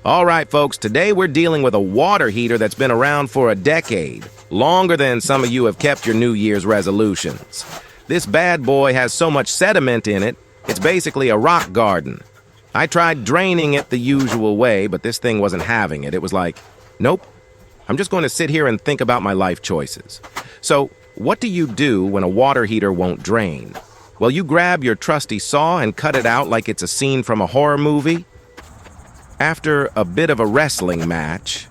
All right, folks, today we're dealing with a water heater that's been around for a decade, longer than some of you have kept your New Year's resolutions. This bad boy has so much sediment in it, it's basically a rock garden. I tried draining it the usual way, but this thing wasn't having it. It was like, nope, I'm just going to sit here and think about my life choices. So, what do you do when a water heater won't drain? Well, you grab your trusty saw and cut it out like it's a scene from a horror movie. After a bit of a wrestling match,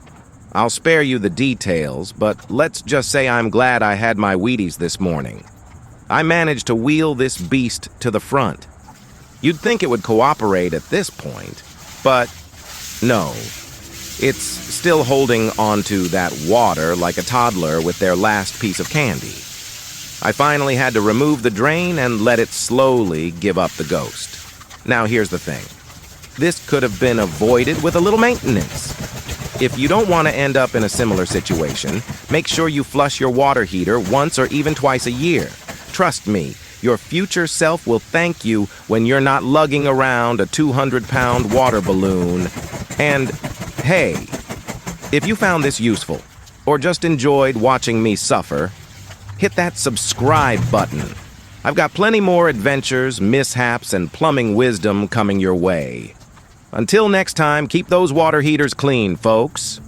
I'll spare you the details, but let's just say I'm glad I had my Wheaties this morning. I managed to wheel this beast to the front. You'd think it would cooperate at this point, but no. It's still holding onto that water like a toddler with their last piece of candy. I finally had to remove the drain and let it slowly give up the ghost. Now here's the thing. This could have been avoided with a little maintenance. If you don't want to end up in a similar situation, make sure you flush your water heater once or even twice a year. Trust me, your future self will thank you when you're not lugging around a 200-pound water balloon. And hey, if you found this useful, or just enjoyed watching me suffer, hit that subscribe button. I've got plenty more adventures, mishaps, and plumbing wisdom coming your way. Until next time, keep those water heaters clean, folks.